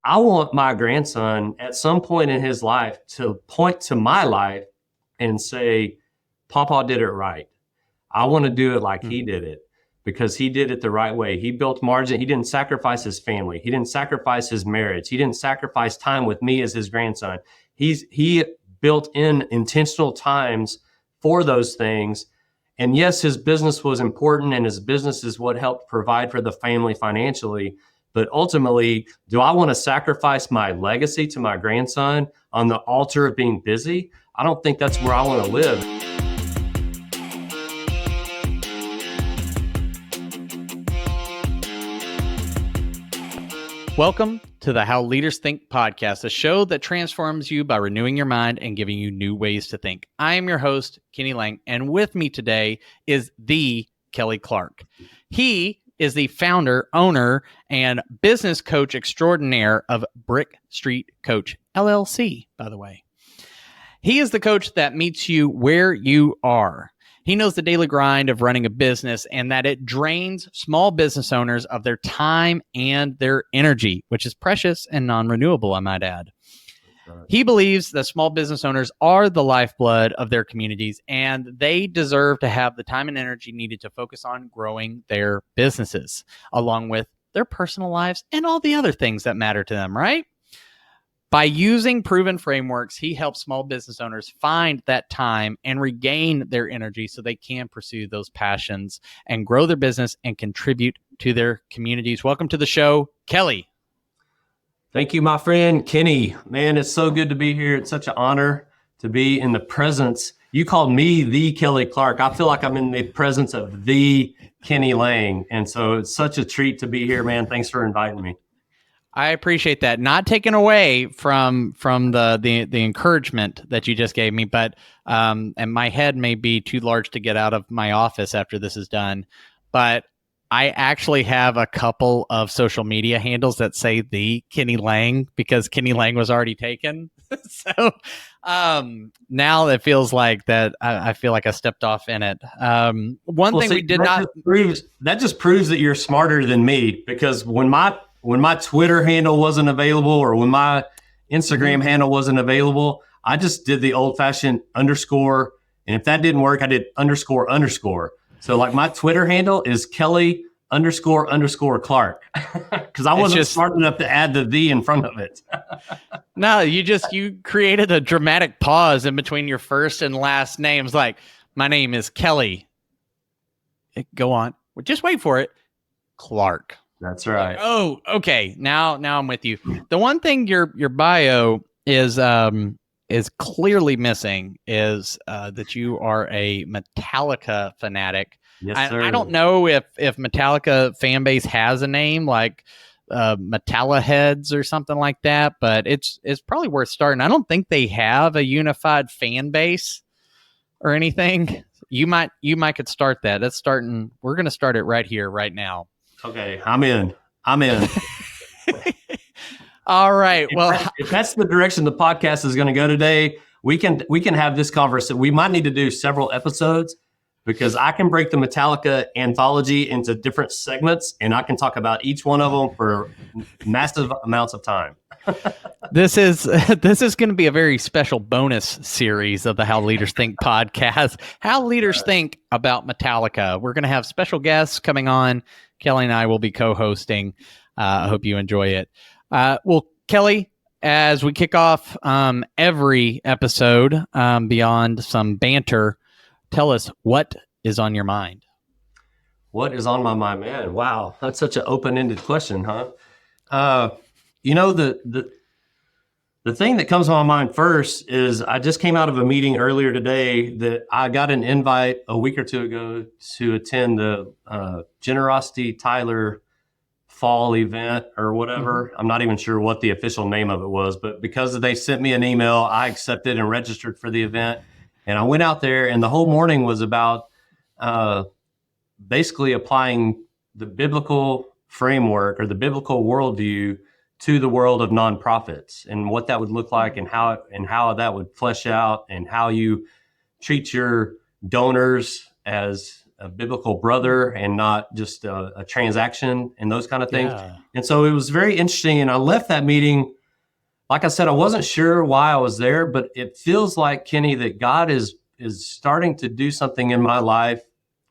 I want my grandson at some point in his life to point to my life and say, Papa did it right. I want to do it like he did it because he did it the right way. He built margin. He didn't sacrifice his family. He didn't sacrifice his marriage. He didn't sacrifice time with me as his grandson. He built in intentional times for those things. And yes, his business was important and his business is what helped provide for the family financially. But ultimately, do I want to sacrifice my legacy to my grandson on the altar of being busy? I don't think that's where I want to live. Welcome to the How Leaders Think podcast, a show that transforms you by renewing your mind and giving you new ways to think. I am your host, Kenny Lange, and with me today is the Kelly Clark. He is the founder, owner, and business coach extraordinaire of Brick Street Coach, LLC, by the way. He is the coach that meets you where you are. He knows the daily grind of running a business and that it drains small business owners of their time and their energy, which is precious and non-renewable, I might add. He believes that small business owners are the lifeblood of their communities and they deserve to have the time and energy needed to focus on growing their businesses, along with their personal lives and all the other things that matter to them, right? By using proven frameworks, he helps small business owners find that time and regain their energy so they can pursue those passions and grow their business and contribute to their communities. Welcome to the show, Kelly. Thank you, my friend, Kenny. Man, it's so good to be here. It's such an honor to be in the presence. You called me the Kelly Clark. I feel like I'm in the presence of the Kenny Lange. And so it's such a treat to be here, man. Thanks for inviting me. I appreciate that. Not taken away from the encouragement that you just gave me, but and my head may be too large to get out of my office after this is done, but I actually have a couple of social media handles that say the Kenny Lange because Kenny Lange was already taken. So now it feels like that I feel like I stepped off in it. That just proves that you're smarter than me, because when my Twitter handle wasn't available or when my Instagram handle wasn't available, I just did the old fashioned underscore. And if that didn't work, I did underscore. So like my Twitter handle is Kelly __ Clark because I wasn't smart enough to add the in front of it. No, you created a dramatic pause in between your first and last names. Like, my name is Kelly. Go on. Just wait for it. Clark. That's right. Oh, okay. Now I'm with you. The one thing your bio is clearly missing is that you are a Metallica fanatic. Yes, sir. I don't know if Metallica fan base has a name like Metalla Heads or something like that, but it's probably worth starting. I don't think they have a unified fan base or anything. You might could start that. We're going to start it right here, right now. Okay, I'm in. All right. Well, if that's the direction the podcast is going to go today, we can have this conversation. We might need to do several episodes because I can break the Metallica anthology into different segments and I can talk about each one of them for massive amounts of time. This is going to be a very special bonus series of the How Leaders Think podcast. How leaders think about Metallica. We're going to have special guests coming on. Kelly and I will be co-hosting. I hope you enjoy it. Well, Kelly, as we kick off every episode, beyond some banter, tell us what is on your mind. What is on my mind, man? Wow, that's such an open-ended question, huh? The thing that comes to my mind first is I just came out of a meeting earlier today that I got an invite a week or two ago to attend the Generosity Tyler fall event or whatever. Mm-hmm. I'm not even sure what the official name of it was, but because they sent me an email, I accepted and registered for the event. And I went out there and the whole morning was about basically applying the biblical framework or the biblical worldview to the world of nonprofits and what that would look like and how that would flesh out and how you treat your donors as a biblical brother and not just a transaction and those kind of things. Yeah. And so it was very interesting. And I left that meeting, like I said, I wasn't sure why I was there, but it feels like, Kenny, that God is starting to do something in my life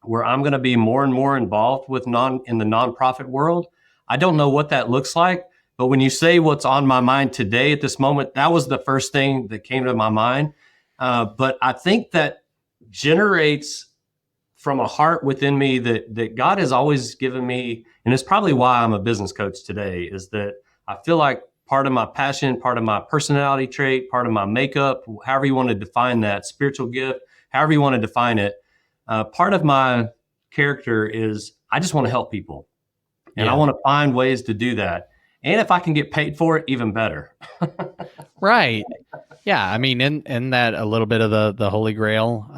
where I'm going to be more and more involved with in the nonprofit world. I don't know what that looks like, but when you say what's on my mind today at this moment, that was the first thing that came to my mind. But I think that generates from a heart within me that God has always given me, and it's probably why I'm a business coach today, is that I feel like part of my passion, part of my personality trait, part of my makeup, however you want to define that, spiritual gift, however you want to define it, part of my character is I just want to help people. And I want to find ways to do that. And if I can get paid for it, even better. Right. Yeah. I mean, in that a little bit of the Holy Grail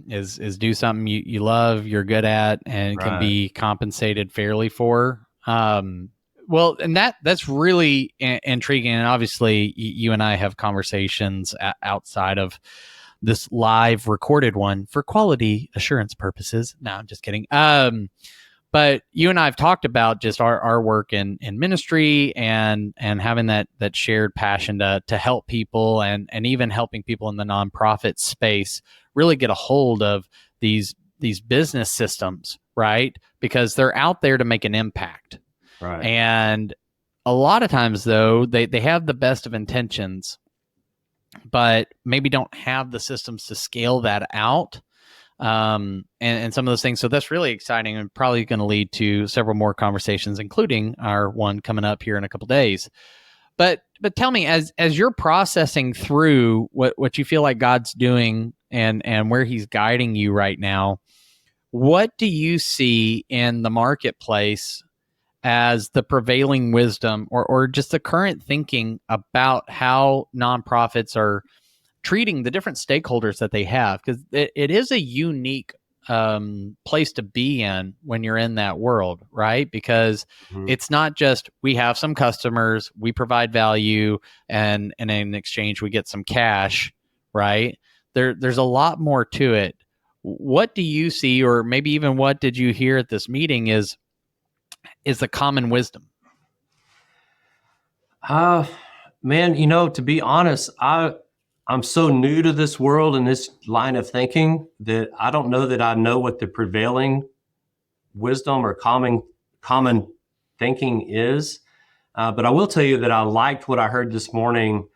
is do something you love, you're good at, and can be compensated fairly for. Well, and that's really intriguing. And obviously you and I have conversations outside of this live recorded one for quality assurance purposes. No, I'm just kidding. But you and I have talked about just our work in ministry and having that shared passion to help people and even helping people in the nonprofit space really get a hold of these business systems, right? Because they're out there to make an impact. Right. And a lot of times, though, they have the best of intentions, but maybe don't have the systems to scale that out. And some of those things. So that's really exciting and probably going to lead to several more conversations, including our one coming up here in a couple of days. But tell me, as you're processing through what you feel like God's doing and where he's guiding you right now, what do you see in the marketplace as the prevailing wisdom or just the current thinking about how nonprofits are treating the different stakeholders that they have? Because it is a unique place to be in when you're in that world, right? Because it's not just we have some customers, we provide value, and in exchange we get some cash, right? There's a lot more to it. What do you see, or maybe even what did you hear at this meeting is the common wisdom? Man, to be honest, I'm so new to this world and this line of thinking that I don't know that I know what the prevailing wisdom or common thinking is. But I will tell you that I liked what I heard this morning.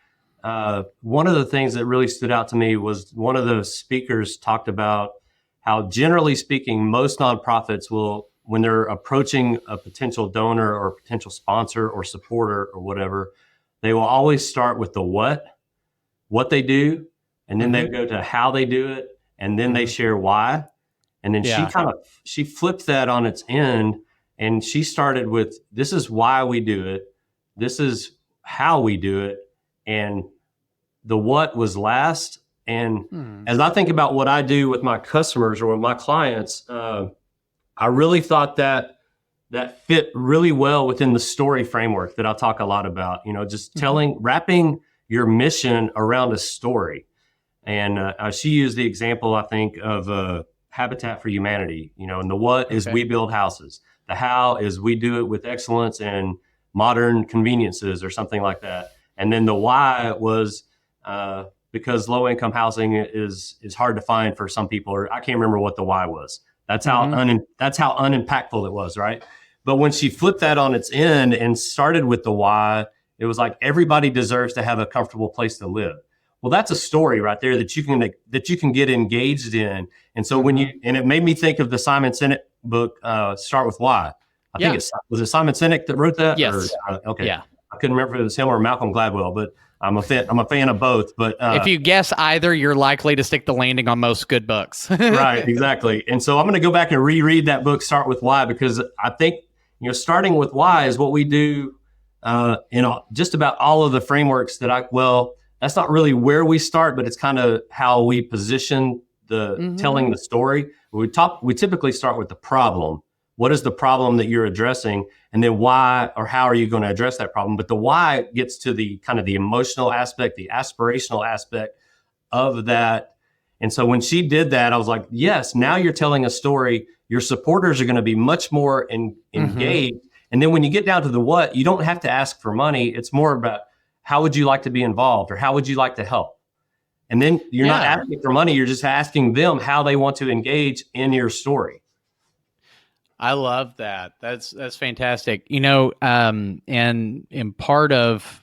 One of the things that really stood out to me was one of the speakers talked about how, generally speaking, most nonprofits will, when they're approaching a potential donor or potential sponsor or supporter or whatever, they will always start with the what they do, and then they go to how they do it, and then they share why. And then she flipped that on its end, and she started with, this is why we do it, this is how we do it, and the what was last. And as I think about what I do with my customers or with my clients, I really thought that fit really well within the story framework that I talk a lot about, just wrapping your mission around a story. And she used the example, I think, of Habitat for Humanity, and the what is we build houses. The how is we do it with excellence and modern conveniences or something like that. And then the why was because low income housing is hard to find for some people, or I can't remember what the why was. That's how unimpactful it was, right? But when she flipped that on its end and started with the why, it was like, everybody deserves to have a comfortable place to live. Well, that's a story right there that you can get engaged in. And so and it made me think of the Simon Sinek book, Start With Why. I think was it Simon Sinek that wrote that? Yes. Okay. Yeah. I couldn't remember if it was him or Malcolm Gladwell, but I'm a fan of both. But if you guess either, you're likely to stick the landing on most good books. Right, exactly. And so I'm going to go back and reread that book, Start With Why, because I think starting with why is what we do in just about all of the frameworks that that's not really where we start, but it's kind of how we position the telling the story. We typically start with the problem. What is the problem that you're addressing? And then why or how are you going to address that problem? But the why gets to the kind of the emotional aspect, the aspirational aspect of that. And so when she did that, I was like, yes, now you're telling a story. Your supporters are going to be much more engaged. And then when you get down to the what, you don't have to ask for money. It's more about how would you like to be involved, or how would you like to help? And then you're not asking for money. You're just asking them how they want to engage in your story. I love that. That's fantastic. And in part of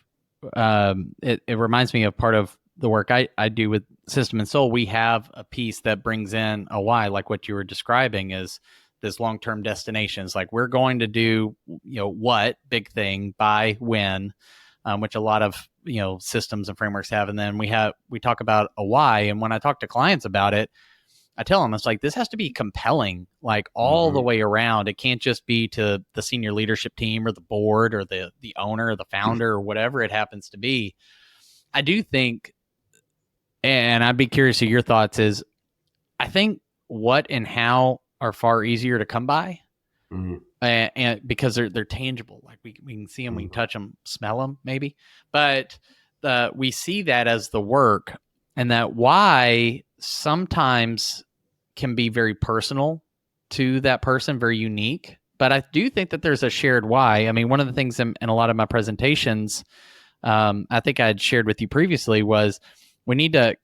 it reminds me of part of the work I do with System and Soul. We have a piece that brings in a why, like what you were describing is this long-term destinations. Like, we're going to do, what big thing by when, which a lot of, systems and frameworks have. And then we talk about a why. And when I talk to clients about it, I tell them, it's like, this has to be compelling, like all the way around. It can't just be to the senior leadership team or the board or the owner or the founder or whatever it happens to be. I do think, and I'd be curious of your thoughts, is I think what and how are far easier to come by. And because they're tangible, like we can see them, we can touch them, smell them maybe, but we see that as the work, and that why sometimes can be very personal to that person, very unique. But I do think that there's a shared why. I mean, one of the things in a lot of my presentations, I think I had shared with you previously, was we need to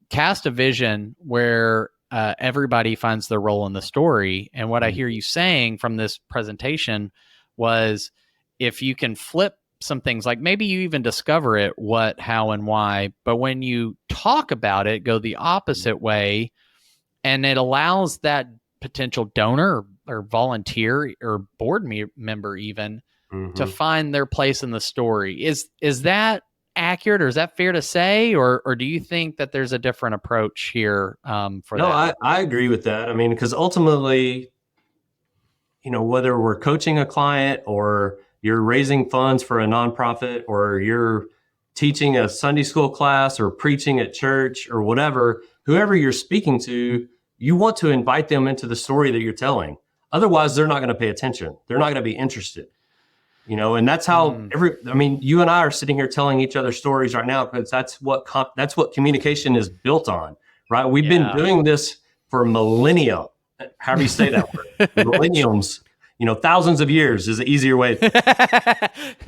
cast a vision where everybody finds their role in the story. And what I hear you saying from this presentation was, if you can flip some things, like maybe you even discover it, what, how, and why, but when you talk about it, go the opposite way, and it allows that potential donor or volunteer or board member even to find their place in the story. Is that accurate, or is that fair to say, or do you think that there's a different approach here for that? I agree with that. I mean, because ultimately, whether we're coaching a client, or you're raising funds for a nonprofit, or you're teaching a Sunday school class, or preaching at church, or whatever, whoever you're speaking to, you want to invite them into the story that you're telling. Otherwise, they're not going to pay attention. They're not going to be interested. And that's how you and I are sitting here telling each other stories right now, because that's what communication is built on, right? We've been doing this for millennia. However you say that word, millenniums, thousands of years is an easier way.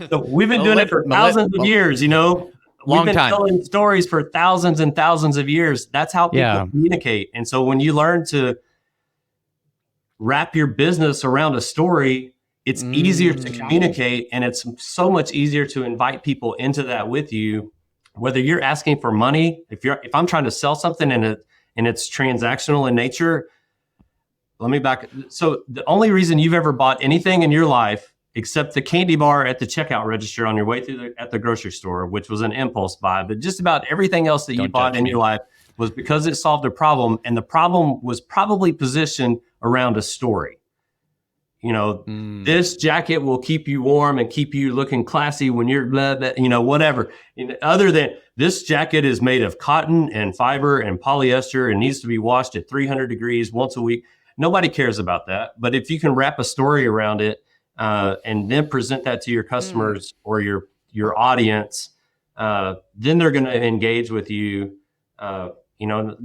So we've been doing it for thousands of years, We've been telling stories for thousands and thousands of years. That's how people communicate. And so when you learn to wrap your business around a story, it's easier to communicate, and it's so much easier to invite people into that with you. Whether you're asking for money, if I'm trying to sell something and it's transactional in nature, let me back. So the only reason you've ever bought anything in your life, except the candy bar at the checkout register on your way through at the grocery store, which was an impulse buy, but just about everything else that you bought in your life was because it solved a problem, and the problem was probably positioned around a story. This jacket will keep you warm and keep you looking classy when you're, whatever. Other than this jacket is made of cotton and fiber and polyester and needs to be washed at 300 degrees once a week. Nobody cares about that. But if you can wrap a story around it and then present that to your customers or your audience, then they're going to engage with you.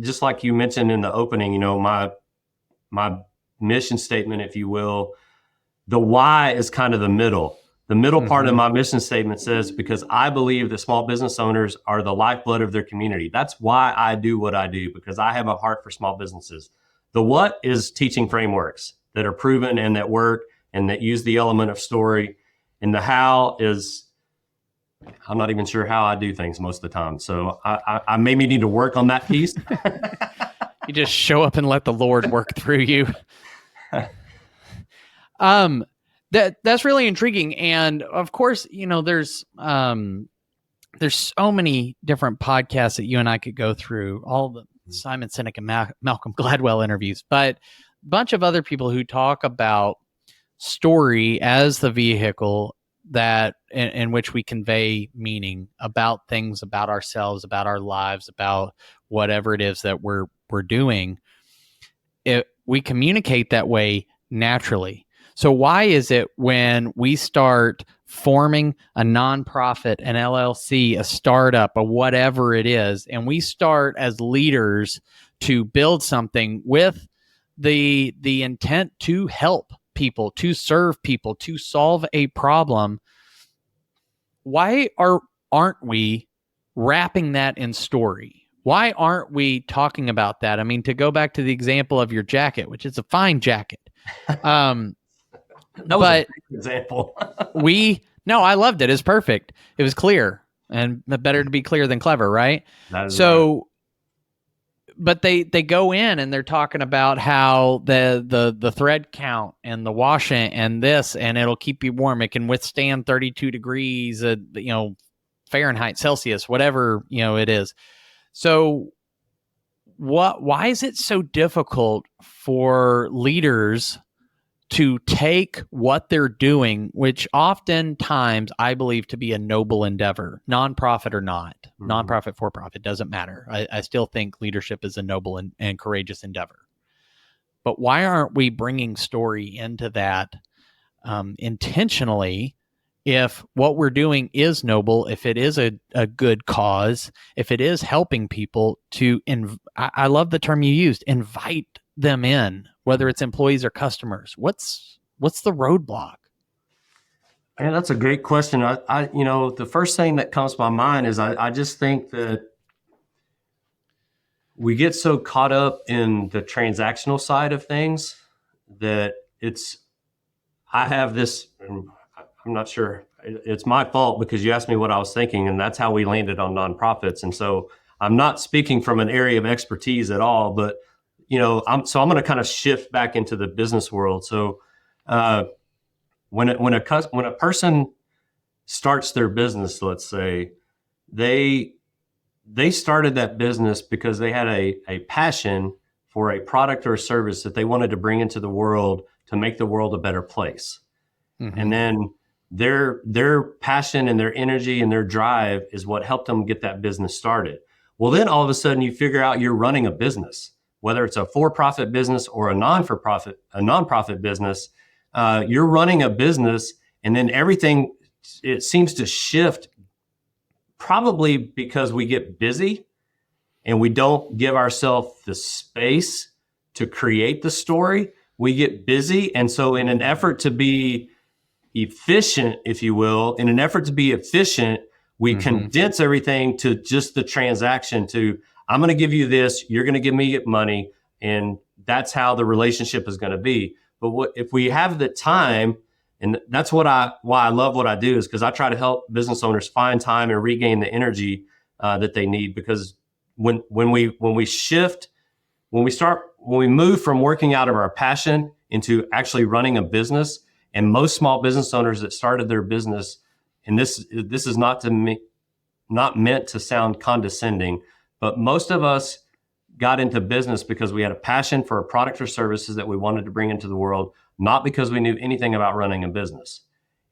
Just like you mentioned in the opening, my mission statement, if you will. The why is kind of the middle. The middle part of my mission statement says, because I believe that small business owners are the lifeblood of their community. That's why I do what I do, because I have a heart for small businesses. The what is teaching frameworks that are proven and that work and that use the element of story. And the how is, I'm not even sure how I do things most of the time. So I maybe need to work on that piece. You just show up and let the Lord work through you. That's really intriguing. And of course, there's so many different podcasts that you and I could go through, all the Simon Sinek and Malcolm Gladwell interviews, but a bunch of other people who talk about story as the vehicle that in which we convey meaning about things, about ourselves, about our lives, about whatever it is that we're doing. We communicate that way naturally. So why is it when we start forming a nonprofit, an LLC, a startup, a whatever it is, and we start as leaders to build something with the intent to help people, to serve people, to solve a problem, why aren't we wrapping that in story? Why aren't we talking about that? I mean, to go back to the example of your jacket, which is a fine jacket. That was a great example. No, I loved it. It's perfect. It was clear, and better to be clear than clever, right? So, right. But they go in and they're talking about how the thread count and the washing and this, and it'll keep you warm. It can withstand 32 degrees, Fahrenheit, Celsius, whatever, it is. So why is it so difficult for leaders to take what they're doing, which oftentimes I believe to be a noble endeavor, nonprofit or not, nonprofit, for-profit, doesn't matter. I still think leadership is a noble and courageous endeavor. But why aren't we bringing story into that intentionally if what we're doing is noble, if it is a good cause, if it is helping people to, I love the term you used, invite them in, whether it's employees or customers? What's the roadblock? Man, that's a great question. The first thing that comes to my mind is I just think that we get so caught up in the transactional side of things that I have this, I'm not sure, it's my fault because you asked me what I was thinking, and that's how we landed on nonprofits. And so I'm not speaking from an area of expertise at all, but I'm going to kind of shift back into the business world. So when a person starts their business, let's say, they started that business because they had a passion for a product or a service that they wanted to bring into the world to make the world a better place. Mm-hmm. And then their passion and their energy and their drive is what helped them get that business started. Well, then all of a sudden you figure out you're running a business, whether it's a for-profit business or a nonprofit business. You're running a business, and then everything, it seems to shift, probably because we get busy and we don't give ourselves the space to create the story. We get busy. And so in an effort to be efficient, if you will, we condense everything to just the transaction to, I'm going to give you this, you're going to give me money, and that's how the relationship is going to be. But if we have the time, and that's why I love what I do, is because I try to help business owners find time and regain the energy that they need. Because when we move from working out of our passion into actually running a business, and most small business owners that started their business, and this is not meant to sound condescending, but most of us got into business because we had a passion for a product or services that we wanted to bring into the world, not because we knew anything about running a business.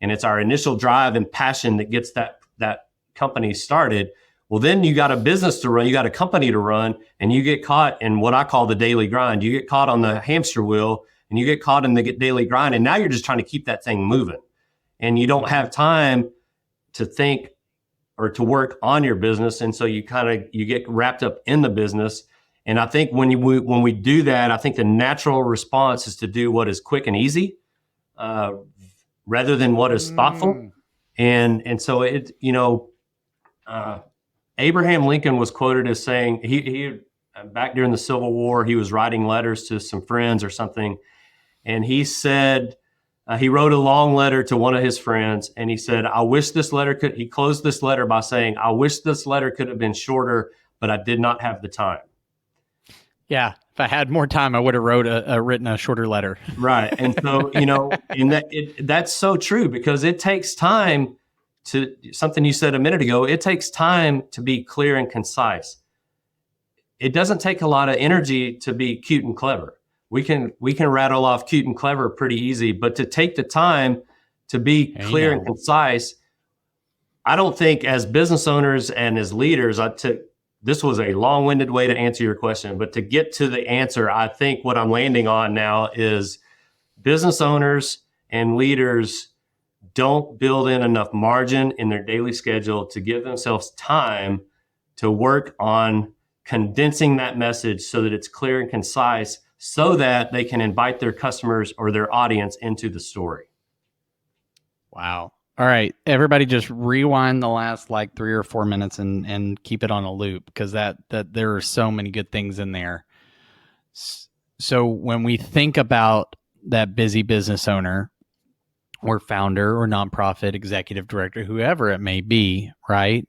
And it's our initial drive and passion that gets that company started. Well, then you got a business to run, you got a company to run, and you get caught in what I call the daily grind. You get caught on the hamster wheel, and you get caught in the daily grind, and now you're just trying to keep that thing moving. And you don't have time to think or to work on your business. And so you get wrapped up in the business. And I think when we do that, I think the natural response is to do what is quick and easy, rather than what is thoughtful. And so Abraham Lincoln was quoted as saying, he back during the Civil War, he was writing letters to some friends or something. And he said, he wrote a long letter to one of his friends, and he said, he closed this letter by saying, I wish this letter could have been shorter, but I did not have the time. Yeah. If I had more time, I would have written a shorter letter. Right. And so, that's so true, because it takes time to, something you said a minute ago, it takes time to be clear and concise. It doesn't take a lot of energy to be cute and clever. We can rattle off cute and clever pretty easy, but to take the time to be clear and concise, I don't think as business owners and as leaders, this was a long-winded way to answer your question, but to get to the answer, I think what I'm landing on now is business owners and leaders don't build in enough margin in their daily schedule to give themselves time to work on condensing that message so that it's clear and concise so that they can invite their customers or their audience into the story. Wow. All right, everybody just rewind the last like 3 or 4 minutes and keep it on a loop, because that there are so many good things in there. So when we think about that busy business owner or founder or nonprofit executive director, whoever it may be, right?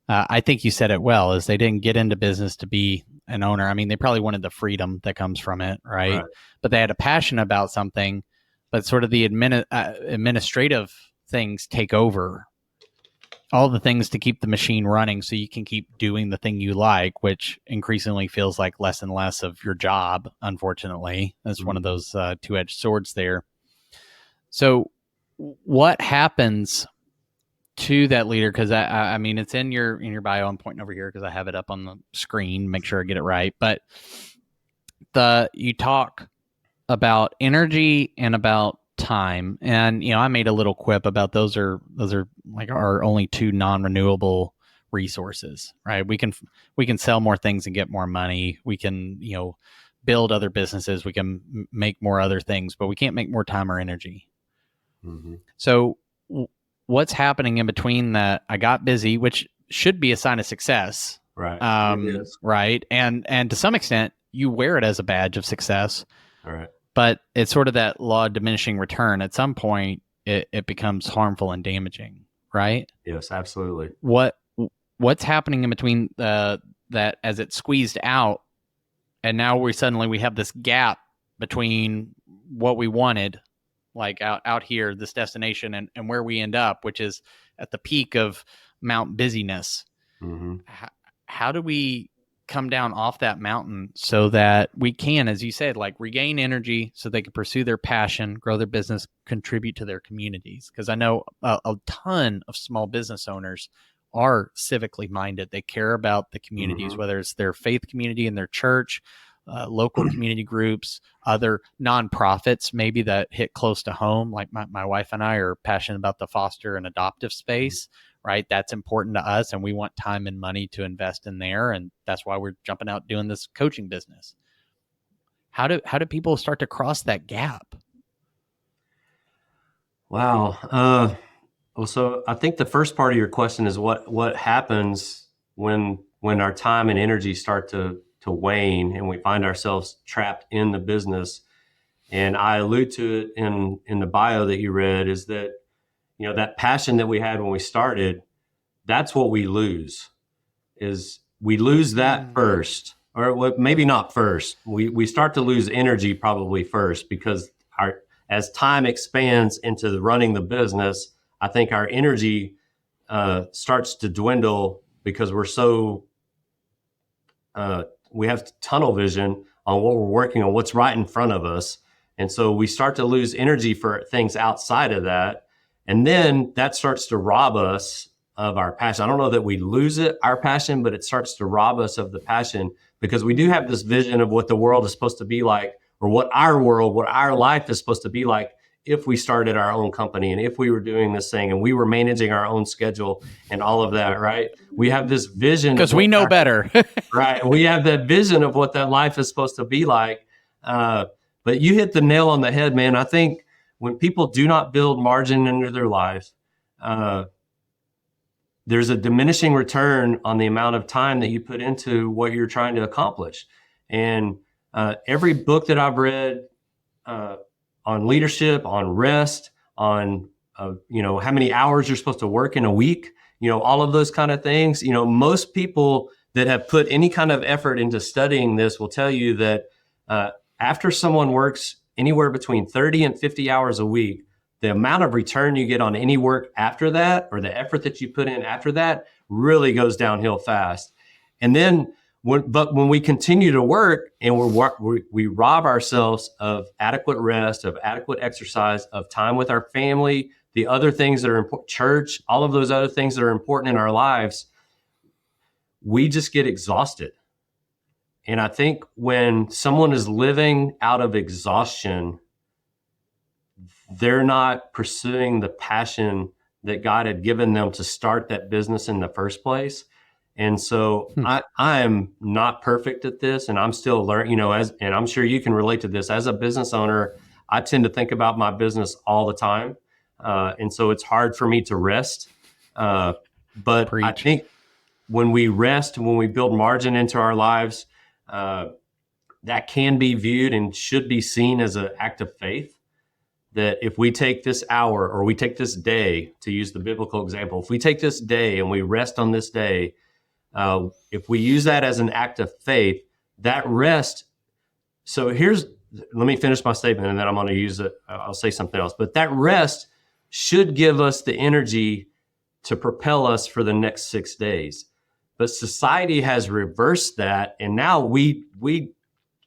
I think you said it well, is they didn't get into business to be an owner. I mean, they probably wanted the freedom that comes from it, right? But they had a passion about something, but sort of the administrative things take over. All the things to keep the machine running so you can keep doing the thing you like, which increasingly feels like less and less of your job, unfortunately. That's one of those two-edged swords there. So what happens to that leader? Because I mean, it's in your bio. I'm pointing over here because I have it up on the screen. Make sure I get it right. But you talk about energy and about time, and I made a little quip about those are like our only two non-renewable resources, right? We can sell more things and get more money. We can build other businesses. We can make more other things, but we can't make more time or energy. So what's happening in between that? I got busy, which should be a sign of success, right? Right, and to some extent you wear it as a badge of success. All right. But it's sort of that law of diminishing return. At some point, it becomes harmful and damaging, right? Yes, absolutely. What's happening in between that as it's squeezed out, and now we have this gap between what we wanted, like out here, this destination, and where we end up, which is at the peak of Mount busyness. How do we come down off that mountain so that we can, as you said, like regain energy so they can pursue their passion, grow their business, contribute to their communities? Because I know a ton of small business owners are civically minded. They care about the communities, whether it's their faith community in their church, local community groups, other nonprofits maybe that hit close to home. Like my wife and I are passionate about the foster and adoptive space. Right. That's important to us, and we want time and money to invest in there. And that's why we're jumping out doing this coaching business. How do people start to cross that gap? Wow. Well, so I think the first part of your question is what happens when our time and energy start to wane and we find ourselves trapped in the business. And I allude to it in the bio that you read, is that that passion that we had when we started, that's what we lose. Is we lose that first, or maybe not first. We start to lose energy probably first, because as time expands into running the business, I think our energy starts to dwindle because we're so we have tunnel vision on what we're working on, what's right in front of us, and so we start to lose energy for things outside of that. And then that starts to rob us of our passion. I don't know that we lose our passion, but it starts to rob us of the passion, because we do have this vision of what the world is supposed to be like, or what our life is supposed to be like if we started our own company and if we were doing this thing and we were managing our own schedule and all of that, right? We have this vision. Because we know better. Right. We have that vision of what that life is supposed to be like. But you hit the nail on the head, man. I think when people do not build margin into their life, there's a diminishing return on the amount of time that you put into what you're trying to accomplish. And every book that I've read on leadership, on rest, on how many hours you're supposed to work in a week, all of those kind of things, most people that have put any kind of effort into studying this will tell you that after someone works anywhere between 30 and 50 hours a week, the amount of return you get on any work after that, or the effort that you put in after that, really goes downhill fast. And then, when we continue to work and we rob ourselves of adequate rest, of adequate exercise, of time with our family, the other things that are important, church, all of those other things that are important in our lives, we just get exhausted. And I think when someone is living out of exhaustion, they're not pursuing the passion that God had given them to start that business in the first place. And so I am not perfect at this, and I'm still learning, and I'm sure you can relate to this. As a business owner, I tend to think about my business all the time. And so it's hard for me to rest. But Preach. I think when we rest, when we build margin into our lives, that can be viewed and should be seen as an act of faith. That if we take this hour or we take this day, to use the biblical example, if we take this day and we rest on this day, if we use that as an act of faith, that rest. So let me finish my statement and then I'm going to use it. I'll say something else. But that rest should give us the energy to propel us for the next 6 days. But society has reversed that. And now we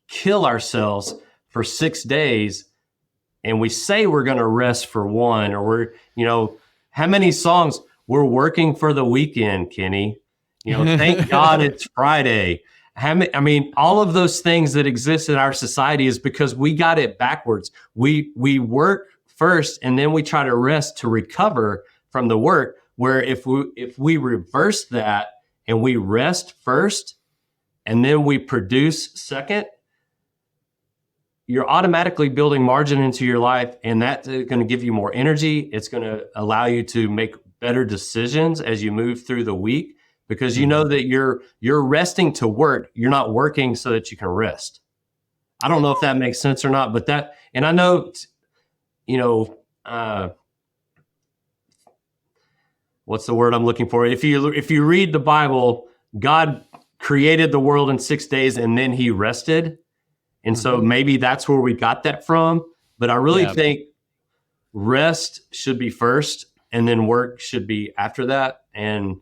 kill ourselves for 6 days and we say we're going to rest for one, or how many songs we're working for the weekend, Kenny? Thank God it's Friday. All of those things that exist in our society is because we got it backwards. We work first and then we try to rest to recover from the work. Where if we reverse that and we rest first and then we produce second, you're automatically building margin into your life, and that's going to give you more energy. It's going to allow you to make better decisions as you move through the week, because you know that you're resting to work. You're not working so that you can rest. I don't know if that makes sense or not, but and I know, what's the word I'm looking for? If you read the Bible, God created the world in 6 days and then he rested. And so maybe that's where we got that from. But I really think rest should be first and then work should be after that. And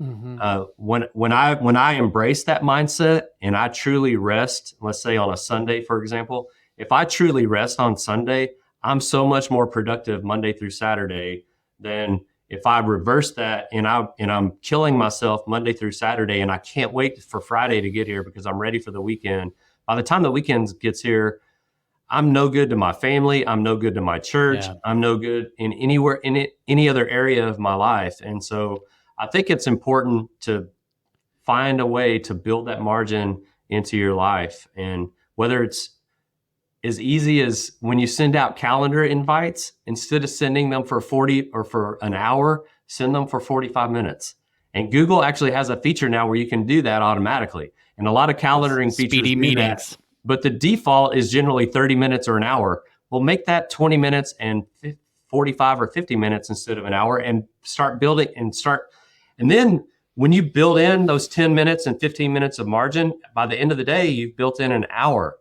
when I embrace that mindset and I truly rest, let's say on a Sunday, for example, if I truly rest on Sunday, I'm so much more productive Monday through Saturday than if I reverse that and I'm killing myself Monday through Saturday and I can't wait for Friday to get here because I'm ready for the weekend. By the time the weekend gets here, I'm no good to my family. I'm no good to my church. I'm no good in any other area of my life. And so I think it's important to find a way to build that margin into your life. And whether it's as easy as when you send out calendar invites, instead of sending them for 40 or for an hour, send them for 45 minutes. And Google actually has a feature now where you can do that automatically. And a lot of calendaring features do meetings. that. But the default is generally 30 minutes or an hour. Well, make that 20 minutes and 45 or 50 minutes instead of an hour, and start building and then when you build in those 10 minutes and 15 minutes of margin, by the end of the day, you've built in an hour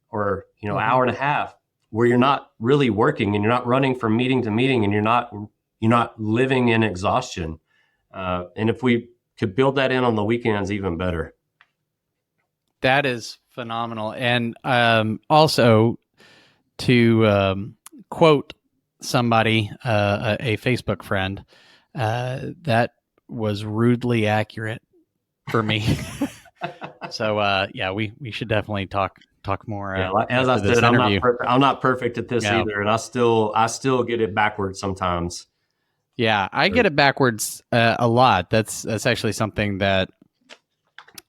or, hour and a half where you're not really working and you're not running from meeting to meeting and you're not living in exhaustion. And if we could build that in on the weekends, even better. That is phenomenal. And also to quote somebody, a Facebook friend, that was rudely accurate for me. So we should definitely talk more. As I said, I'm not perfect at this either, and I still get it backwards sometimes. Yeah, I get it backwards a lot. That's actually something that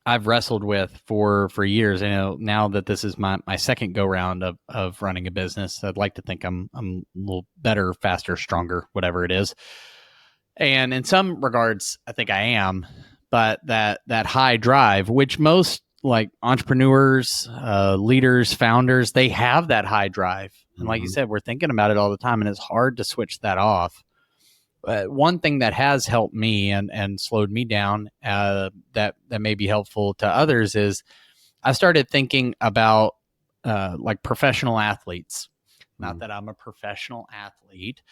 I've wrestled with for years. Now that this is my second go round of running a business, I'd like to think I'm a little better, faster, stronger, whatever it is. And in some regards, I think I am. But that high drive, which most like entrepreneurs, leaders, founders, they have that high drive. And like you said, we're thinking about it all the time, and it's hard to switch that off. One thing that has helped me and slowed me down that may be helpful to others is I started thinking about like professional athletes. Not that I'm a professional athlete,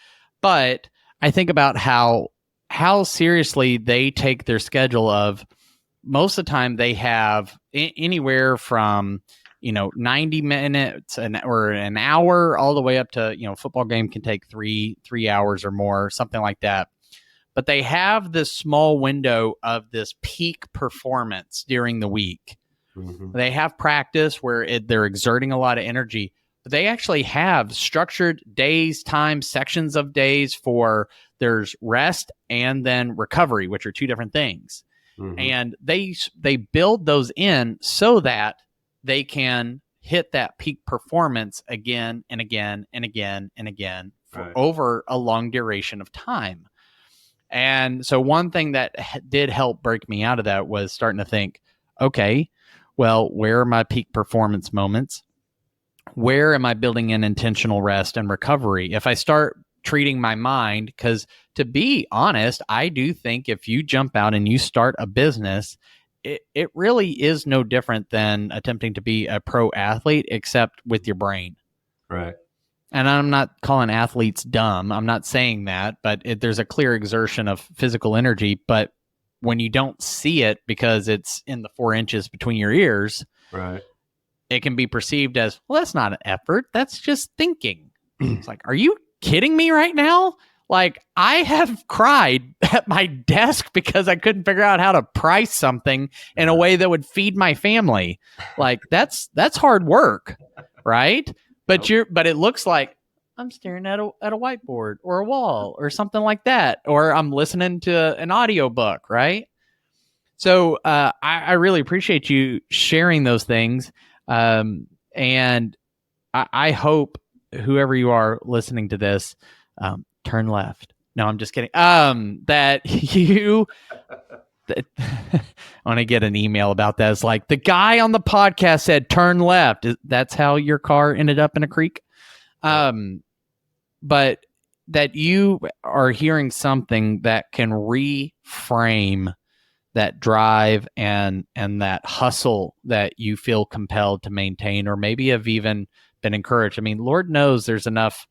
but I think about how seriously they take their schedule of most of the time they have anywhere from 90 minutes or an hour all the way up to, a football game can take three hours or more, something like that. But they have this small window of this peak performance during the week. They have practice where they're exerting a lot of energy, they actually have structured days, times, sections of days for there's rest and then recovery, which are two different things. Mm-hmm. And they build those in so that they can hit that peak performance again and again and again and again for over a long duration of time. And so one thing that did help break me out of that was starting to think, okay, well, where are my peak performance moments? Where am I building in intentional rest and recovery? If I start treating my mind, because to be honest, I do think if you jump out and you start a business, it really is no different than attempting to be a pro athlete, except with your brain. Right. And I'm not calling athletes dumb. I'm not saying that, but there's a clear exertion of physical energy. But when you don't see it because it's in the 4 inches between your ears, right, it can be perceived as, well, that's not an effort. That's just thinking. It's like, are you kidding me right now? Like, I have cried at my desk because I couldn't figure out how to price something in a way that would feed my family. Like, that's hard work, right? But but it looks like I'm staring at a whiteboard or a wall or something like that, or I'm listening to an audiobook, right? So I really appreciate you sharing those things. And I hope whoever you are listening to this, turn left. No, I'm just kidding. That you, I want to get an email about that. It's like the guy on the podcast said, turn left. That's how your car ended up in a creek. But that you are hearing something that can reframe that drive and that hustle that you feel compelled to maintain, or maybe have even been encouraged. I mean, Lord knows there's enough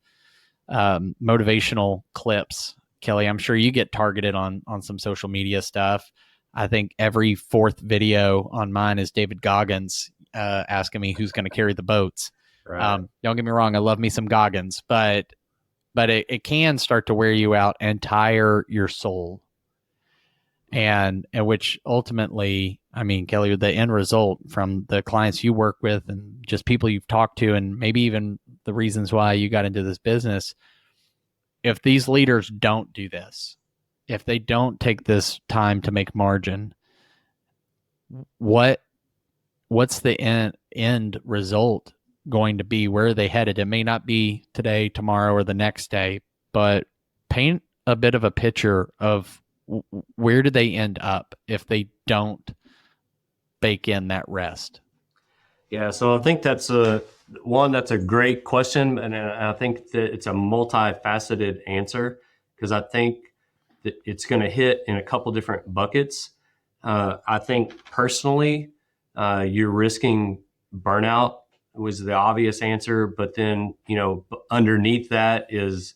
motivational clips. Kelly, I'm sure you get targeted on some social media stuff. I think every fourth video on mine is David Goggins asking me who's going to carry the boats. Right. Don't get me wrong, I love me some Goggins, but it can start to wear you out and tire your soul. And which ultimately, I mean, Kelly, the end result from the clients you work with and just people you've talked to, and maybe even the reasons why you got into this business, if these leaders don't do this, if they don't take this time to make margin, what's the end result going to be? Where are they headed? It may not be today, tomorrow, or the next day, but paint a bit of a picture of where do they end up if they don't bake in that rest? Yeah, so I think that's a great question, and I think that it's a multifaceted answer, because I think that it's going to hit in a couple different buckets. I think personally, you're risking burnout was the obvious answer, but then underneath that is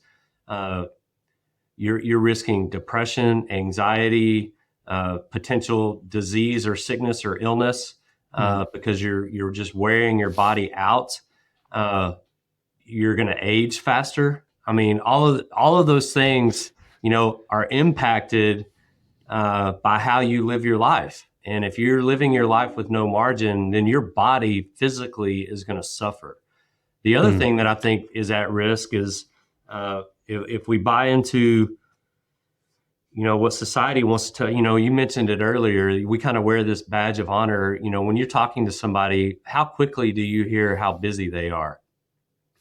you're risking depression, anxiety, potential disease or sickness or illness, because you're just wearing your body out. You're going to age faster. I mean, all of those things, are impacted by how you live your life. And if you're living your life with no margin, then your body physically is going to suffer. The other thing that I think is at risk is if we buy into, what society wants to tell, you mentioned it earlier, we kind of wear this badge of honor. When you're talking to somebody, how quickly do you hear how busy they are?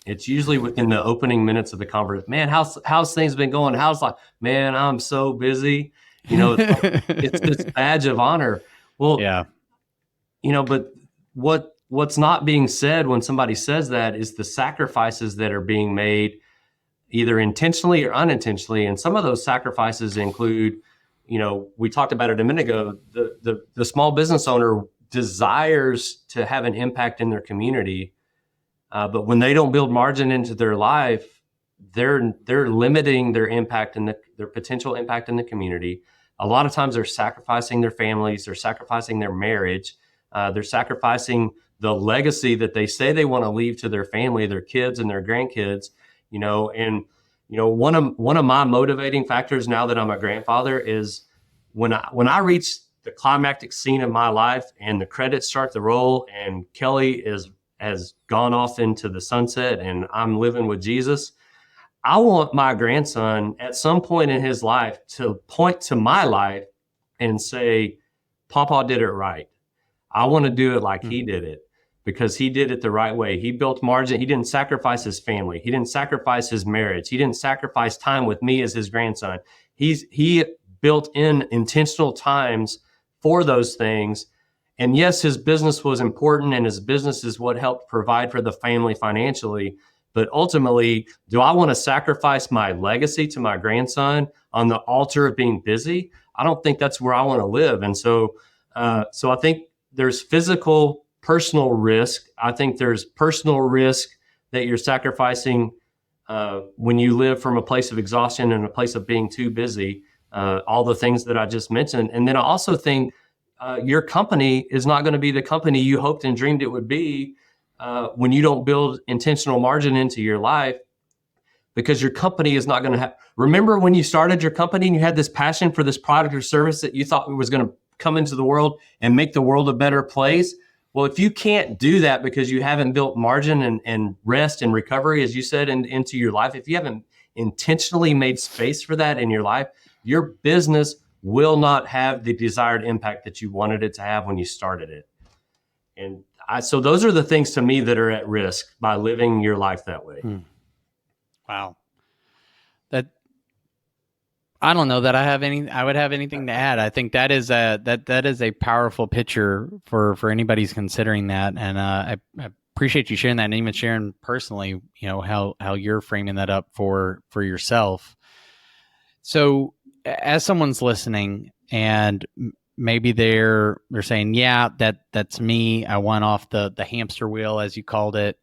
It's usually within the opening minutes of the conversation. Man, how's things been going? How's like, man, I'm so busy. It's this badge of honor. Well, yeah, but what's not being said when somebody says that is the sacrifices that are being made, either intentionally or unintentionally. And some of those sacrifices include, we talked about it a minute ago, the small business owner desires to have an impact in their community. But when they don't build margin into their life, they're limiting their impact and their potential impact in the community. A lot of times they're sacrificing their families, they're sacrificing their marriage, they're sacrificing the legacy that they say they want to leave to their family, their kids and their grandkids. One of my motivating factors now that I'm a grandfather is when I reach the climactic scene of my life and the credits start to roll and Kelly is has gone off into the sunset and I'm living with Jesus. I want my grandson at some point in his life to point to my life and say, Papa did it right. I want to do it like he did it because he did it the right way. He built margin. He didn't sacrifice his family. He didn't sacrifice his marriage. He didn't sacrifice time with me as his grandson. He built in intentional times for those things. And yes, his business was important and his business is what helped provide for the family financially. But ultimately, do I want to sacrifice my legacy to my grandson on the altar of being busy? I don't think that's where I want to live. And so I think there's physical, personal risk. I think there's personal risk that you're sacrificing when you live from a place of exhaustion and a place of being too busy, all the things that I just mentioned. And then I also think your company is not going to be the company you hoped and dreamed it would be when you don't build intentional margin into your life, because your company is not going to have. Remember when you started your company and you had this passion for this product or service that you thought was going to come into the world and make the world a better place? Well, if you can't do that because you haven't built margin and rest and recovery, as you said, into your life, if you haven't intentionally made space for that in your life, your business will not have the desired impact that you wanted it to have when you started it. And so those are the things to me that are at risk by living your life that way. Wow. I don't know that I would have anything to add. I think that is a powerful picture for anybody's considering that. And I appreciate you sharing that and even sharing personally, how you're framing that up for yourself. So as someone's listening and maybe they're saying, yeah, that's me. I went off the hamster wheel, as you called it.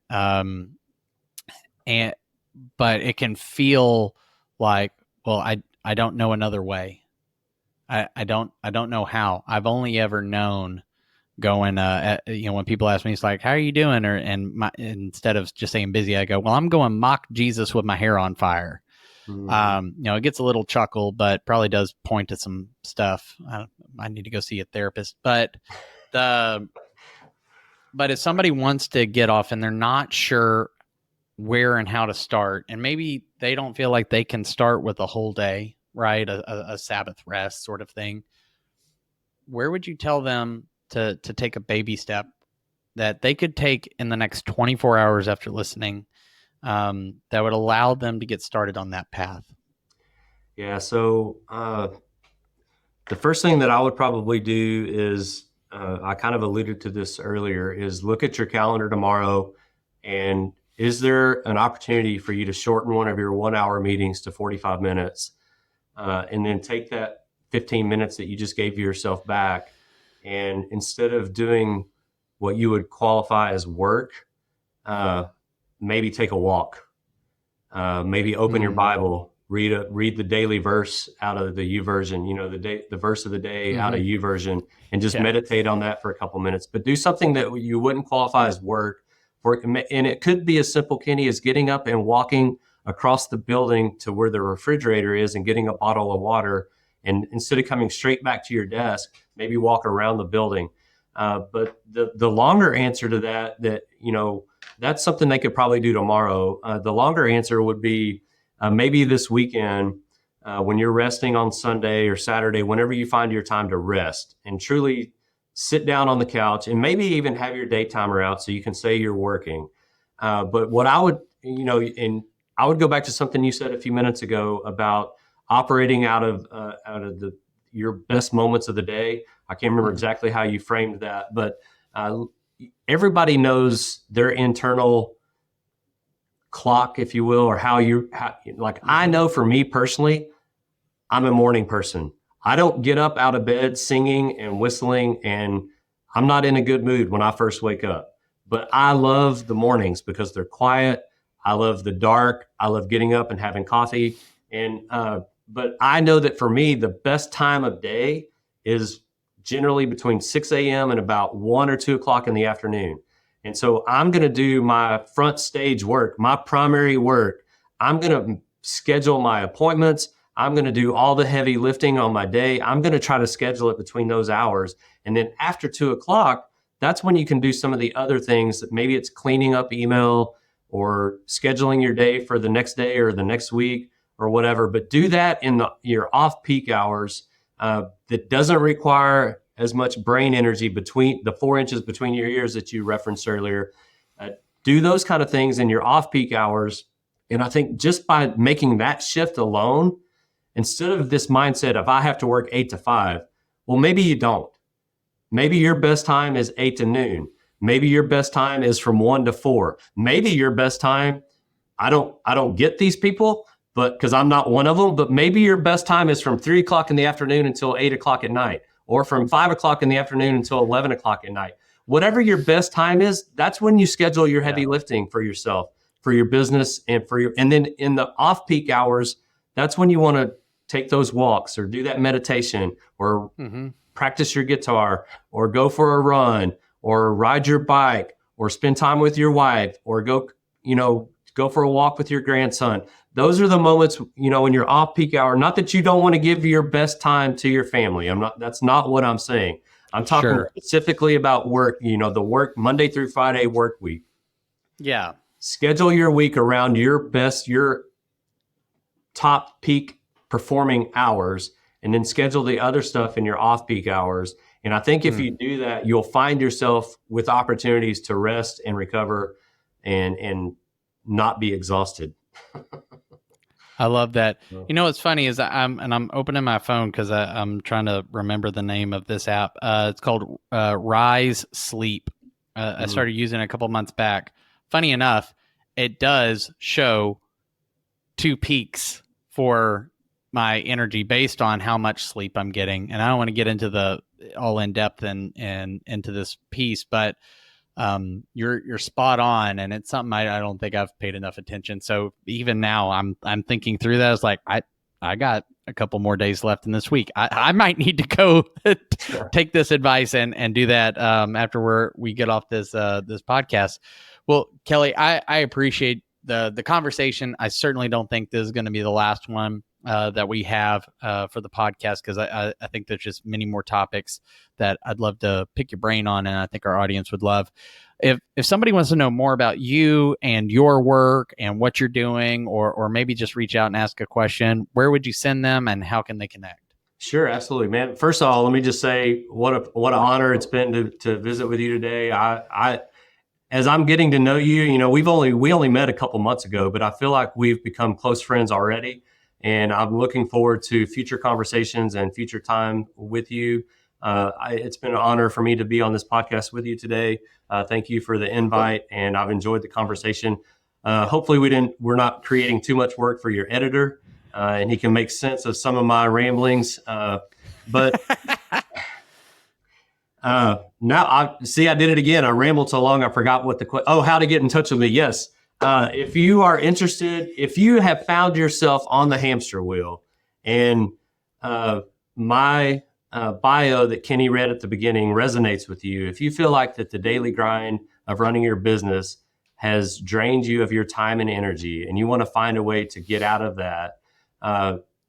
But it can feel like, well, I don't know another way. I don't know how. I've only ever known going, when people ask me, it's like, how are you doing? Instead of just saying busy, I go, well, I'm going mock Jesus with my hair on fire. It gets a little chuckle, but probably does point to some stuff. I need to go see a therapist, but if somebody wants to get off and they're not sure where and how to start, and maybe they don't feel like they can start with a whole day, right? A Sabbath rest sort of thing. Where would you tell them to take a baby step that they could take in the next 24 hours after listening, that would allow them to get started on that path? Yeah. So the first thing that I would probably do is, I kind of alluded to this earlier, is look at your calendar tomorrow, and is there an opportunity for you to shorten one of your 1 hour meetings to 45 minutes? And then take that 15 minutes that you just gave yourself back. And instead of doing what you would qualify as work, maybe take a walk, maybe open your Bible, read the daily verse out of the YouVersion, the verse of the day out of YouVersion, and just meditate on that for a couple minutes. But do something that you wouldn't qualify as work. And it could be as simple, Kenny, as getting up and walking across the building to where the refrigerator is and getting a bottle of water. And instead of coming straight back to your desk, maybe walk around the building. But the longer answer to that's something they could probably do tomorrow. The longer answer would be maybe this weekend, when you're resting on Sunday or Saturday, whenever you find your time to rest and truly sit down on the couch, and maybe even have your day timer out so you can say you're working. But what I would, and I would go back to something you said a few minutes ago about operating out of your best moments of the day. I can't remember exactly how you framed that, but everybody knows their internal clock, if you will, or I know for me personally, I'm a morning person. I don't get up out of bed singing and whistling, and I'm not in a good mood when I first wake up. But I love the mornings because they're quiet. I love the dark. I love getting up and having coffee. But I know that for me, the best time of day is generally between 6 a.m. and about 1 or 2 o'clock in the afternoon. And so I'm going to do my front stage work, my primary work. I'm going to schedule my appointments. I'm going to do all the heavy lifting on my day. I'm going to try to schedule it between those hours. And then after 2 o'clock, that's when you can do some of the other things that maybe it's cleaning up email or scheduling your day for the next day or the next week or whatever. But do that in your off-peak hours that doesn't require as much brain energy between the 4 inches between your ears that you referenced earlier. Do those kind of things in your off-peak hours. And I think just by making that shift alone, instead of this mindset of I have to work 8 to 5, well, maybe you don't. Maybe your best time is 8 to noon. Maybe your best time is from 1 to 4. Maybe your best time, I don't get these people, but because I'm not one of them, but maybe your best time is from 3 o'clock in the afternoon until 8 o'clock at night, or from 5 o'clock in the afternoon until 11 o'clock at night. Whatever your best time is, that's when you schedule your heavy lifting for yourself, for your business, and then in the off-peak hours, that's when you want to take those walks or do that meditation or practice your guitar or go for a run or ride your bike or spend time with your wife or go for a walk with your grandson. Those are the moments, in your off-peak hour. Not that you don't want to give your best time to your family. That's not what I'm saying. I'm talking specifically about work, the work Monday through Friday work week. Yeah. Schedule your week around your top peak performing hours, and then schedule the other stuff in your off-peak hours. And I think if you do that, you'll find yourself with opportunities to rest and recover and not be exhausted. I love that. What's funny is I'm opening my phone because I'm trying to remember the name of this app. It's called Rise Sleep. I started using it a couple months back. Funny enough, it does show 2 peaks for my energy based on how much sleep I'm getting. And I don't want to get into the all in depth and into this piece, but you're spot on, and it's something I don't think I've paid enough attention. So even now I'm thinking through that. It's like I got a couple more days left in this week. I might need to go take this advice and do that after we get off this podcast. Well, Kelly, I appreciate the conversation. I certainly don't think this is going to be the last one that we have for the podcast, because I think there's just many more topics that I'd love to pick your brain on, and I think our audience would love. If somebody wants to know more about you and your work and what you're doing, or maybe just reach out and ask a question, where would you send them and how can they connect? Sure, absolutely, man. First of all, let me just say what an honor it's been to visit with you today. As I'm getting to know you, we only met a couple months ago, but I feel like we've become close friends already. And I'm looking forward to future conversations and future time with you. It's been an honor for me to be on this podcast with you today. Thank you for the invite, and I've enjoyed the conversation. Hopefully we're not creating too much work for your editor, and he can make sense of some of my ramblings. But now I did it again. I rambled so long I forgot what how to get in touch with me. Yes. If you are interested, if you have found yourself on the hamster wheel, and my bio that Kenny read at the beginning resonates with you, if you feel like that the daily grind of running your business has drained you of your time and energy, and you want to find a way to get out of that,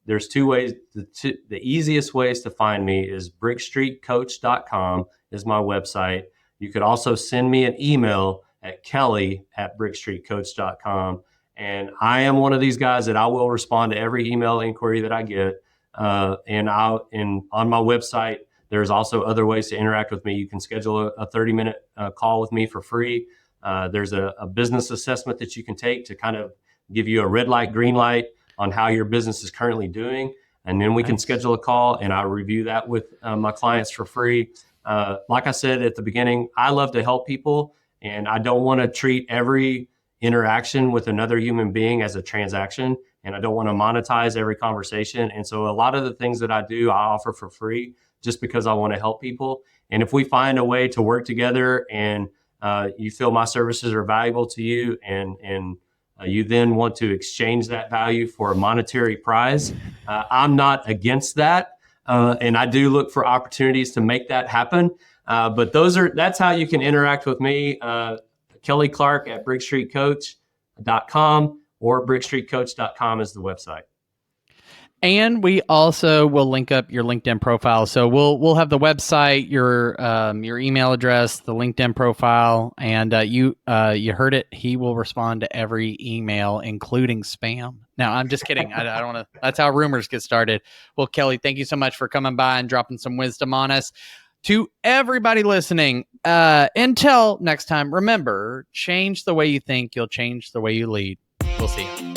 there's 2 ways. The easiest ways to find me is brickstreetcoach.com is my website. You could also send me an email at kelly@brickstreetcoach.com. And I am one of these guys that I will respond to every email inquiry that I get. And on my website, there's also other ways to interact with me. You can schedule a 30-minute call with me for free. There's a business assessment that you can take to kind of give you a red light, green light on how your business is currently doing. And then we can schedule a call, and I review that with my clients for free. Like I said at the beginning, I love to help people. And I don't want to treat every interaction with another human being as a transaction. And I don't want to monetize every conversation. And so a lot of the things that I do, I offer for free just because I want to help people. And if we find a way to work together and you feel my services are valuable to you, and you then want to exchange that value for a monetary prize, I'm not against that. And I do look for opportunities to make that happen. But that's how you can interact with me. Kelly Clark at brickstreetcoach.com, or brickstreetcoach.com is the website. And we also will link up your LinkedIn profile. So we'll have the website, your email address, the LinkedIn profile, and you heard it. He will respond to every email, including spam. Now, I'm just kidding. I don't want to. That's how rumors get started. Well, Kelly, thank you so much for coming by and dropping some wisdom on us. To everybody listening, until next time, remember, change the way you think, you'll change the way you lead. We'll see you.